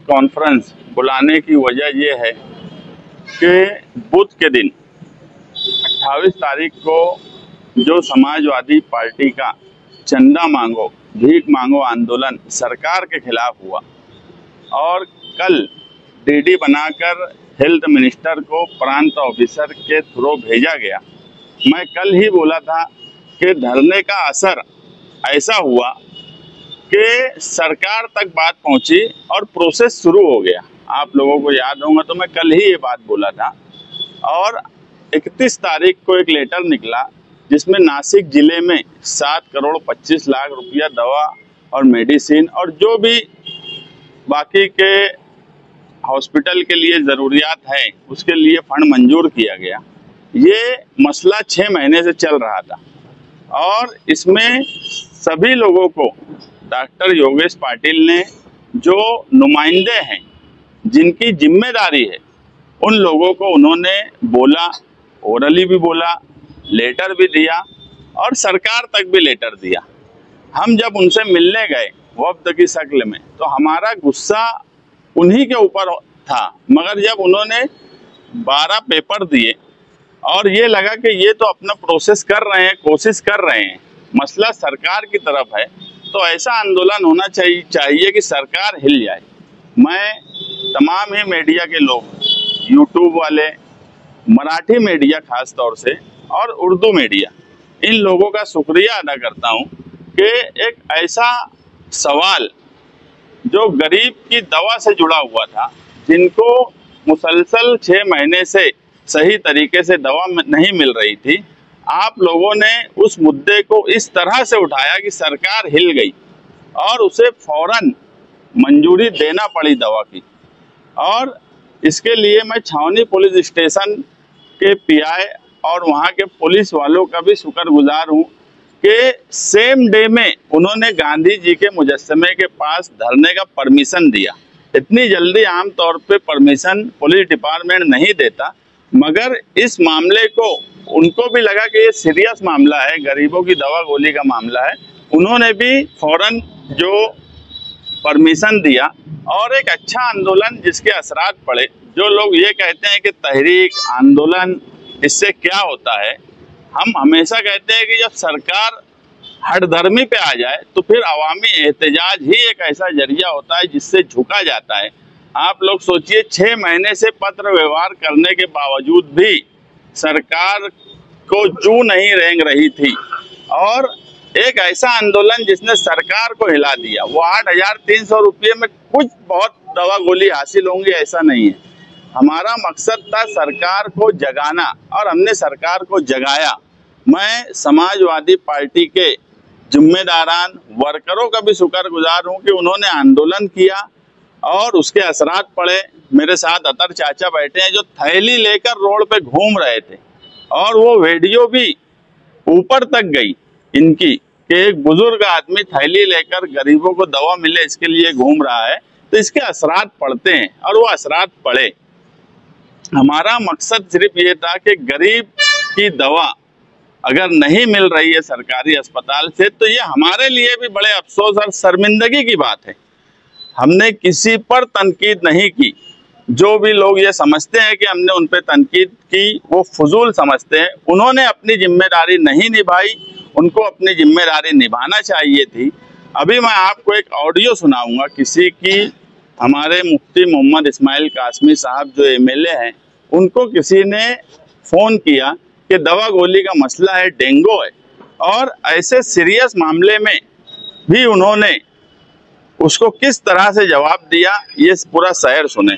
Conference बुलाने की वजह ये है कि बुध के दिन 28 तारीख को जो समाजवादी पार्टी का चंदा मांगो भीख मांगो आंदोलन सरकार के खिलाफ हुआ और कल डीडी बनाकर हेल्थ मिनिस्टर को प्रांत ऑफिसर के थ्रू भेजा गया। मैं कल ही बोला था कि धरने का असर ऐसा हुआ कि सरकार तक बात पहुंची और प्रोसेस शुरू हो गया। आप लोगों को याद होगा तो मैं कल ही ये बात बोला था। और 31 तारीख को एक लेटर निकला जिसमें नासिक जिले में 7 करोड़ 25 लाख रुपया दवा और मेडिसिन और जो भी बाकी के हॉस्पिटल के लिए ज़रूरियात है उसके लिए फंड मंजूर किया गया। ये मसला 6 महीने से चल रहा था और इसमें सभी लोगों को डॉक्टर योगेश पाटिल ने जो नुमाइंदे हैं जिनकी जिम्मेदारी है उन लोगों को उन्होंने बोला, ओरली भी बोला, लेटर भी दिया और सरकार तक भी लेटर दिया। हम जब उनसे मिलने गए वफ्द की शक्ल में तो हमारा गुस्सा उन्हीं के ऊपर था, मगर जब उन्होंने 12 पेपर दिए और ये लगा कि ये तो अपना प्रोसेस कर रहे हैं, कोशिश कर रहे हैं, मसला सरकार की तरफ है, तो ऐसा आंदोलन होना चाहिए कि सरकार हिल जाए। मैं तमाम ही मीडिया के लोग, यूट्यूब वाले, मराठी मीडिया खास तौर से और उर्दू मीडिया, इन लोगों का शुक्रिया अदा करता हूं कि एक ऐसा सवाल जो गरीब की दवा से जुड़ा हुआ था, जिनको मुसलसल 6 महीने से सही तरीके से दवा नहीं मिल रही थी, आप लोगों ने उस मुद्दे को इस तरह से उठाया कि सरकार हिल गई और उसे फौरन मंजूरी देना पड़ी दवा की। और इसके लिए मैं छावनी पुलिस स्टेशन के पीआई और वहाँ के पुलिस वालों का भी शुक्रगुजार हूँ कि सेम डे में उन्होंने गांधी जी के मुजस्समे के पास धरने का परमिशन दिया। इतनी जल्दी आम तौर पे परमिशन पुलिस डिपार्टमेंट नहीं देता, मगर इस मामले को उनको भी लगा कि ये सीरियस मामला है, गरीबों की दवा गोली का मामला है, उन्होंने भी फौरन जो परमिशन दिया और एक अच्छा आंदोलन जिसके असरात पड़े। जो लोग ये कहते हैं कि तहरीक आंदोलन इससे क्या होता है, हम हमेशा कहते हैं कि जब सरकार हठधर्मी पे आ जाए तो फिर अवामी एहतजाज ही एक ऐसा जरिया होता है जिससे झुका जाता है। आप लोग सोचिए, 6 महीने से पत्र व्यवहार करने के बावजूद भी सरकार को जू नहीं रेंग रही थी और एक ऐसा आंदोलन जिसने सरकार को हिला दिया। वो 8,300 रुपये में कुछ बहुत दवा गोली हासिल होंगी ऐसा नहीं है। हमारा मकसद था सरकार को जगाना और हमने सरकार को जगाया। मैं समाजवादी पार्टी के जिम्मेदारान वर्करों का भी शुक्रगुजार हूँ कि उन्होंने आंदोलन किया और उसके असरात पड़े। मेरे साथ अतर चाचा बैठे हैं जो थैली लेकर रोड पे घूम रहे थे और वो वीडियो भी ऊपर तक गई इनकी कि एक बुजुर्ग आदमी थैली लेकर गरीबों को दवा मिले इसके लिए घूम रहा है। तो इसके असरात पड़ते हैं और वो असरात पड़े। हमारा मकसद सिर्फ ये था कि गरीब की दवा अगर नहीं मिल रही है सरकारी अस्पताल से तो ये हमारे लिए भी बड़े अफसोस और शर्मिंदगी की बात है। हमने किसी पर तनकीद नहीं की। जो भी लोग ये समझते हैं कि हमने उन पर तनकीद की वो फजूल समझते हैं। उन्होंने अपनी जिम्मेदारी नहीं निभाई, उनको अपनी जिम्मेदारी निभाना चाहिए थी। अभी मैं आपको एक ऑडियो सुनाऊंगा किसी की, हमारे मुफ्ती मोहम्मद इस्माइल कासमी साहब जो एमएलए हैं, उनको किसी ने फ़ोन किया कि दवा गोली का मसला है, डेंगू है, और ऐसे सीरियस मामले में भी उन्होंने उसको किस तरह से जवाब दिया, ये पूरा शहर सुने।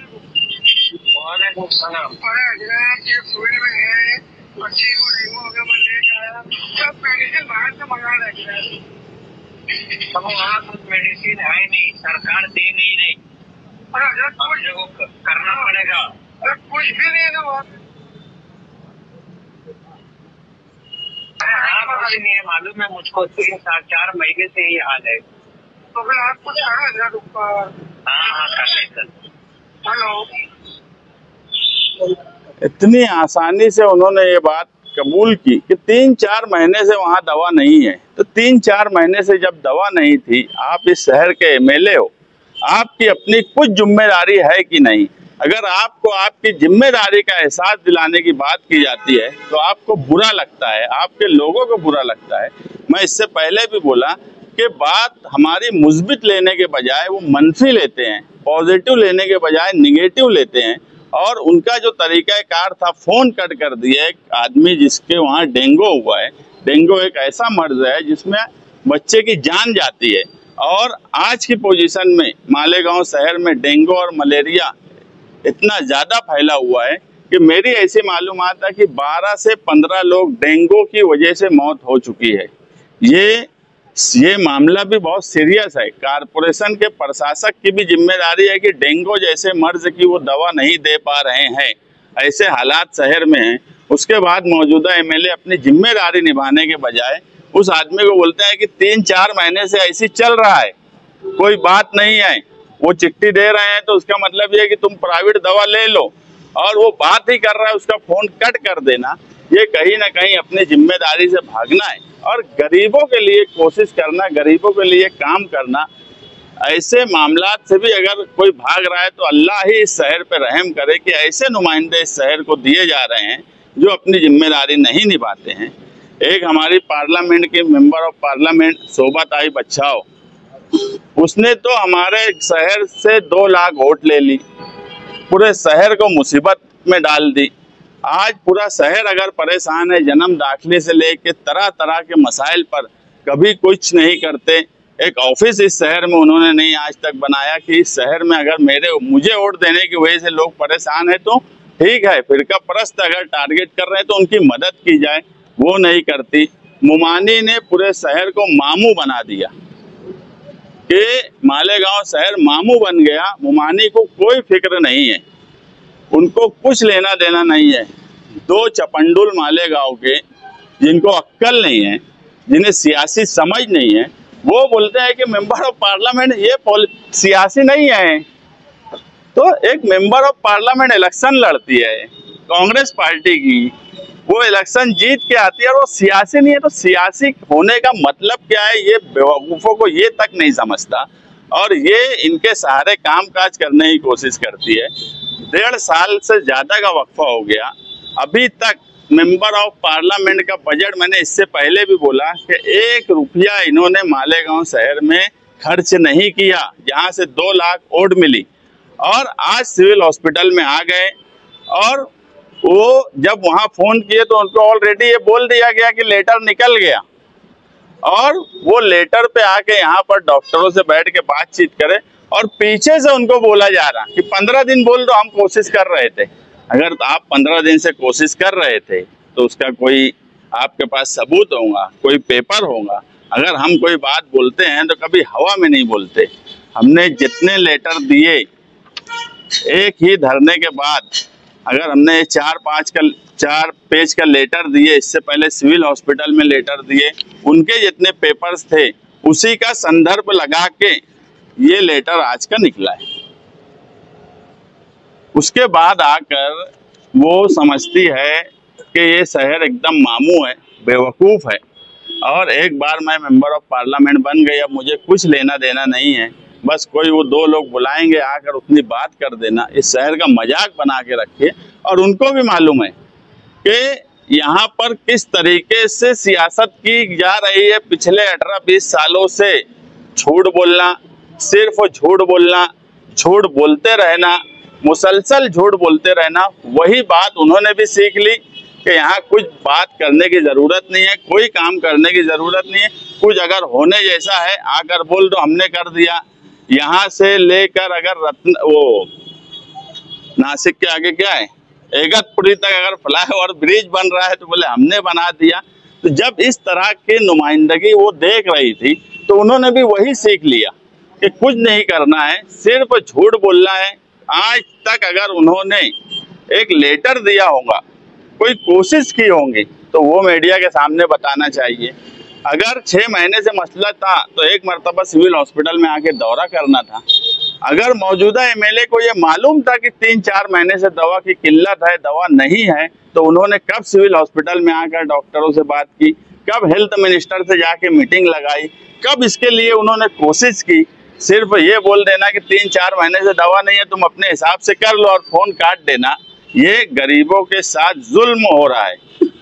मेडिसिन है नहीं, सरकार दे नहीं रही, हम लोगों को करना पड़ेगा। कुछ भी नहीं है वहाँ, नहीं है, मालूम है मुझको। 3-4 महीने से ही हाल है। तो फिर आप कुछ करो। हाँ कर ले। हेलो, इतनी आसानी से उन्होंने ये बात कबूल की कि 3-4 महीने से वहाँ दवा नहीं है। तो 3-4 महीने से जब दवा नहीं थी, आप इस शहर के एमएलए हो, आपकी अपनी कुछ जिम्मेदारी है कि नहीं? अगर आपको आपकी जिम्मेदारी का एहसास दिलाने की बात की जाती है तो आपको बुरा लगता है, आपके लोगों को बुरा लगता है। मैं इससे पहले भी बोला कि बात हमारी मुस्बित लेने के बजाय वो मनफी लेते हैं, पॉजिटिव लेने के बजाय निगेटिव लेते हैं। और उनका जो तरीकाकार था, फोन कट कर दिया एक आदमी जिसके वहाँ डेंगू हुआ है। डेंगू एक ऐसा मर्ज है जिसमें बच्चे की जान जाती है, और आज की पोजीशन में मालेगांव शहर में डेंगू और मलेरिया इतना ज्यादा फैला हुआ है कि मेरी ऐसी मालूमात है कि 12 से 15 लोग डेंगू की वजह से मौत हो चुकी है। ये मामला भी बहुत सीरियस है। कारपोरेशन के प्रशासक की भी जिम्मेदारी है कि डेंगू जैसे मर्ज की वो दवा नहीं दे पा रहे हैं, ऐसे हालात शहर में हैं। उसके बाद मौजूदा एमएलए अपनी जिम्मेदारी निभाने के बजाय उस आदमी को बोलते हैं कि 3-4 महीने से ऐसी चल रहा है, कोई बात नहीं है, वो चिट्ठी दे रहे हैं तो उसका मतलब ये है कि तुम प्राइवेट दवा ले लो, और वो बात ही कर रहा है, उसका फोन कट कर देना, ये कहीं ना कहीं अपनी जिम्मेदारी से भागना है। और गरीबों के लिए कोशिश करना, गरीबों के लिए काम करना, ऐसे मामलात से भी अगर कोई भाग रहा है तो अल्लाह ही इस शहर पे रहम करे कि ऐसे नुमाइंदे इस शहर को दिए जा रहे हैं जो अपनी जिम्मेदारी नहीं निभाते हैं। एक हमारी पार्लियामेंट की मेंबर ऑफ पार्लियामेंट शोभाताई बच्छाओ, उसने तो हमारे शहर से 2 लाख वोट ले ली, पूरे शहर को मुसीबत में डाल दी। आज पूरा शहर अगर परेशान है, जन्म दाखिले से लेके तरह तरह के मसाइल पर, कभी कुछ नहीं करते। एक ऑफिस इस शहर में उन्होंने नहीं आज तक बनाया कि इस शहर में अगर मुझे वोट देने की वजह से लोग परेशान है तो ठीक है, फिरका परस्त अगर टारगेट कर रहे हैं तो उनकी मदद की जाए, वो नहीं करती। मुमानी ने पूरे शहर को मामू बना दिया कि मालेगांव शहर मामू बन गया। मुमानी को कोई फिक्र नहीं है, उनको कुछ लेना देना नहीं है। 2 चपंडुल मालेगांव के जिनको अक्ल नहीं है, जिन्हें सियासी समझ नहीं है, वो बोलते हैं कि मेंबर ऑफ पार्लियामेंट ये सियासी नहीं है। तो एक मेंबर ऑफ पार्लियामेंट इलेक्शन लड़ती है कांग्रेस पार्टी की, वो इलेक्शन जीत के आती है और वो सियासी नहीं है। तो सियासी होने का मतलब क्या है, ये बेवकूफ़ों को ये तक नहीं समझता, और ये इनके सहारे काम काज करने की कोशिश करती है। 1.5 साल से ज्यादा का वक्फा हो गया, अभी तक मेंबर ऑफ पार्लियामेंट का बजट, मैंने इससे पहले भी बोला कि 1 रुपया इन्होंने मालेगांव शहर में खर्च नहीं किया, जहां से 2 लाख वोट मिली। और आज सिविल हॉस्पिटल में आ गए, और वो जब वहां फोन किए तो उनको ऑलरेडी ये बोल दिया गया कि लेटर निकल गया, और वो लेटर पे आके यहाँ पर डॉक्टरों से बैठ के बातचीत करे, और पीछे से उनको बोला जा रहा कि 15 दिन बोल दो, हम कोशिश कर रहे थे। अगर आप 15 दिन से कोशिश कर रहे थे तो उसका कोई आपके पास सबूत होगा, कोई पेपर होगा। अगर हम कोई बात बोलते हैं तो कभी हवा में नहीं बोलते। हमने जितने लेटर दिए एक ही धरने के बाद, अगर हमने 4 पेज का लेटर दिए, इससे पहले सिविल हॉस्पिटल में लेटर दिए, उनके जितने पेपर्स थे उसी का संदर्भ लगा के ये लेटर आज का निकला है। उसके बाद आकर वो समझती है कि ये शहर एकदम मामू है, बेवकूफ़ है, और एक बार मैं मेंबर ऑफ पार्लियामेंट बन गई, अब मुझे कुछ लेना देना नहीं है, बस कोई वो 2 लोग बुलाएंगे आकर उतनी बात कर देना, इस शहर का मजाक बना के रखिए। और उनको भी मालूम है कि यहाँ पर किस तरीके से सियासत की जा रही है। पिछले 18-20 सालों से झूठ बोलना, सिर्फ झूठ बोलना, झूठ बोलते रहना, मुसलसल झूठ बोलते रहना, वही बात उन्होंने भी सीख ली कि यहाँ कुछ बात करने की ज़रूरत नहीं है, कोई काम करने की ज़रूरत नहीं है। कुछ अगर होने जैसा है आकर बोल दो, हमने कर दिया। यहाँ से लेकर अगर नासिक के आगे क्या है, एगतपुरी तक अगर फ्लाईओवर ब्रिज बन रहा है तो बोले हमने बना दिया। तो जब इस तरह की नुमाइंदगी वो देख रही थी तो उन्होंने भी वही सीख लिया कि कुछ नहीं करना है, सिर्फ झूठ बोलना है। आज तक अगर उन्होंने एक लेटर दिया होगा, कोई कोशिश की होंगी, तो वो मीडिया के सामने बताना चाहिए। अगर 6 महीने से मसला था तो एक मरतबा सिविल हॉस्पिटल में आके दौरा करना था। अगर मौजूदा एमएलए को ये मालूम था कि 3-4 महीने से दवा की किल्लत है, दवा नहीं है, तो उन्होंने कब सिविल हॉस्पिटल में आकर डॉक्टरों से बात की, कब हेल्थ मिनिस्टर से जाके मीटिंग लगाई, कब इसके लिए उन्होंने कोशिश की। सिर्फ ये बोल देना कि 3-4 महीने से दवा नहीं है, तुम अपने हिसाब से कर लो और फोन काट देना, ये गरीबों के साथ जुल्म हो रहा है।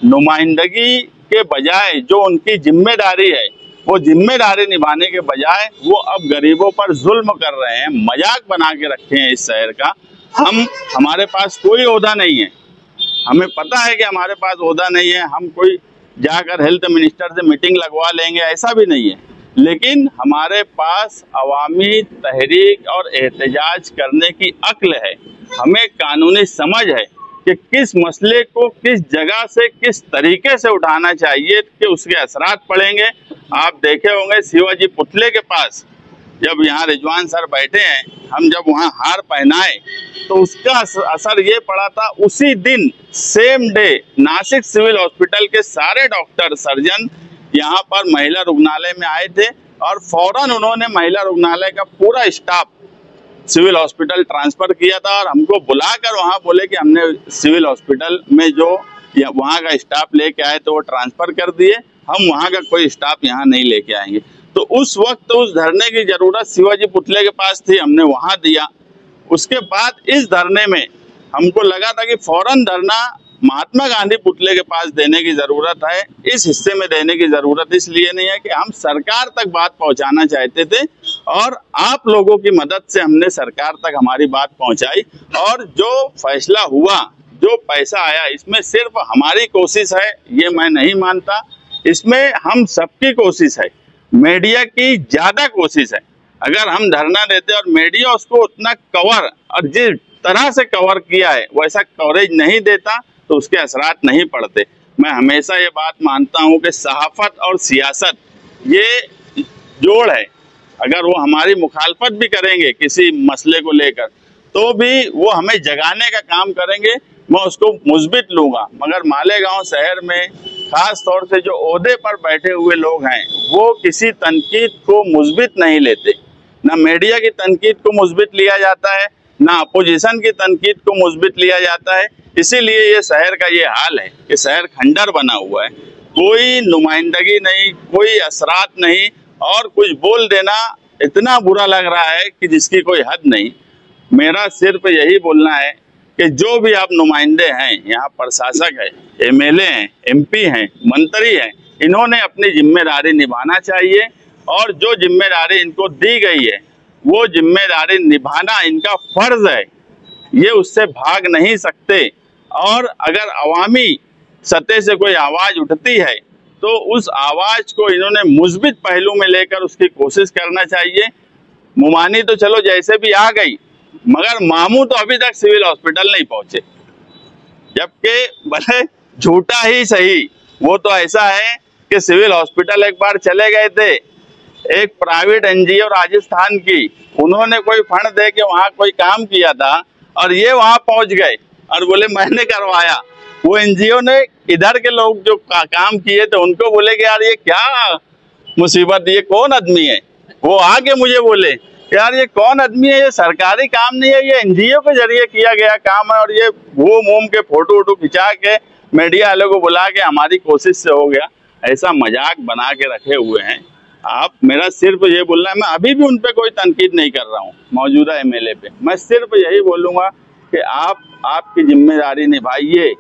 नुमाइंदगी के बजाय जो उनकी जिम्मेदारी है, वो जिम्मेदारी निभाने के बजाय वो अब गरीबों पर जुल्म कर रहे हैं, मजाक बना के रखे हैं इस शहर का। हमारे पास कोई ओहदा नहीं है, हमें पता है कि हमारे पास ओहदा नहीं है, हम कोई जाकर हेल्थ मिनिस्टर से मीटिंग लगवा लेंगे, ऐसा भी नहीं है। लेकिन हमारे पास अवामी तहरीक और एहतजाज करने की अक्ल है, हमें कानूनी समझ है कि किस मसले को किस जगह से किस तरीके से उठाना चाहिए कि उसके असरात पड़ेंगे। आप देखे होंगे शिवाजी पुतले के पास जब यहाँ रिजवान सर बैठे हैं, हम जब वहाँ हार पहनाए तो उसका असर ये पड़ा था। उसी दिन same day Nashik civil hospital के सारे डॉक्टर सर्जन यहाँ पर महिला रुग्णालय में आए थे और फौरन उन्होंने महिला रुग्णालय का पूरा स्टाफ सिविल हॉस्पिटल ट्रांसफर किया था और हमको बुलाकर वहाँ बोले कि हमने सिविल हॉस्पिटल में जो वहाँ का स्टाफ लेके आए तो वो ट्रांसफर कर दिए, हम वहाँ का कोई स्टाफ यहाँ नहीं लेके आएंगे। तो उस वक्त उस धरने की जरूरत शिवाजी पुतले के पास थी, हमने वहाँ दिया। उसके बाद इस धरने में हमको लगा था कि फौरन धरना महात्मा गांधी पुतले के पास देने की जरूरत है, इस हिस्से में देने की जरूरत इसलिए नहीं है कि हम सरकार तक बात पहुंचाना चाहते थे और आप लोगों की मदद से हमने सरकार तक हमारी बात पहुंचाई। और जो फैसला हुआ, जो पैसा आया, इसमें सिर्फ हमारी कोशिश है ये मैं नहीं मानता, इसमें हम सबकी कोशिश है, मीडिया की ज्यादा कोशिश है। अगर हम धरना देते और मीडिया उसको उतना कवर और जिस तरह से कवर किया है वैसा कवरेज नहीं देता तो उसके असरात नहीं पड़ते। मैं हमेशा ये बात मानता हूँ कि सहाफत और सियासत ये जोड़ है, अगर वो हमारी मुखालफत भी करेंगे किसी मसले को लेकर तो भी वो हमें जगाने का काम करेंगे, मैं उसको मुस्बित लूंगा। मगर मालेगांव शहर में खास तौर से जो ओहदे पर बैठे हुए लोग हैं वो किसी तनकीद को मुस्बित नहीं लेते, ना मीडिया की तनकीद को मुस्बित लिया जाता है, ना अपोजिशन की तनकीद को मुस्बित लिया जाता है। इसीलिए ये शहर का ये हाल है कि शहर खंडर बना हुआ है, कोई नुमाइंदगी नहीं, कोई असरात नहीं और कुछ बोल देना इतना बुरा लग रहा है कि जिसकी कोई हद नहीं। मेरा सिर्फ यही बोलना है कि जो भी आप नुमाइंदे हैं, यहाँ प्रशासक है, एमएलए हैं, एमपी हैं, मंत्री हैं, इन्होंने अपनी जिम्मेदारी निभाना चाहिए और जो जिम्मेदारी इनको दी गई है वो जिम्मेदारी निभाना इनका फर्ज है, ये उससे भाग नहीं सकते। और अगर अवामी सतह से कोई आवाज उठती है तो उस आवाज को इन्होंने मुस्बित पहलू में लेकर उसकी कोशिश करना चाहिए। मुमानी तो चलो जैसे भी आ गई, मगर मामू तो अभी तक सिविल हॉस्पिटल नहीं पहुंचे, जबकि भले झूठा ही सही, वो तो ऐसा है कि सिविल हॉस्पिटल एक बार चले गए थे, एक प्राइवेट एनजीओ राजस्थान की, उन्होंने कोई फंड दे के वहाँ कोई काम किया था और ये वहाँ पहुंच गए और बोले मैंने करवाया। वो एनजीओ ने इधर के लोग जो काम किए थे उनको बोले कि यार ये क्या मुसीबत, ये कौन आदमी है। वो आके मुझे बोले यार ये कौन आदमी है, ये सरकारी काम नहीं है, ये एनजीओ के जरिए किया गया काम है और ये वो मोम के फोटो वोटो खिंचा के मीडिया वालों को बुला के हमारी कोशिश से हो गया। ऐसा मजाक बना के रखे हुए हैं। आप, मेरा सिर्फ ये बोलना है, मैं अभी भी उन पे कोई तनकीद नहीं कर रहा हूँ मौजूदा एमएलए पे, मैं सिर्फ यही बोलूँगा कि आप आपकी जिम्मेदारी निभाइए,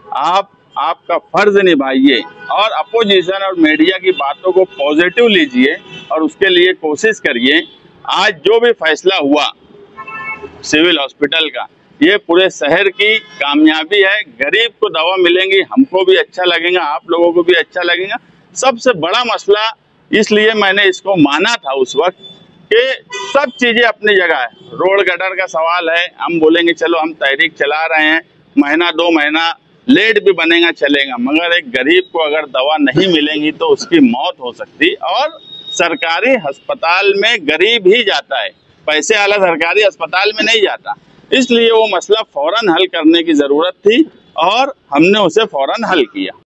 आप आपका फर्ज निभाइए और अपोजिशन और मीडिया की बातों को पॉजिटिव लीजिए और उसके लिए कोशिश करिए। आज जो भी फैसला हुआ सिविल हॉस्पिटल का, ये पूरे शहर की कामयाबी है। गरीब को दवा मिलेंगी, हमको भी अच्छा लगेगा, आप लोगों को भी अच्छा लगेगा। सबसे बड़ा मसला इसलिए मैंने इसको माना था उस वक्त कि सब चीजें अपनी जगह है। रोड गटर का सवाल है, हम बोलेंगे चलो हम तहरीक चला रहे हैं, महीना 2 महीना लेट भी बनेगा चलेगा, मगर एक गरीब को अगर दवा नहीं मिलेंगी तो उसकी मौत हो सकती। और सरकारी अस्पताल में गरीब ही जाता है, पैसे वाला सरकारी अस्पताल में नहीं जाता। इसलिए वो मसला फौरन हल करने की जरूरत थी और हमने उसे फौरन हल किया।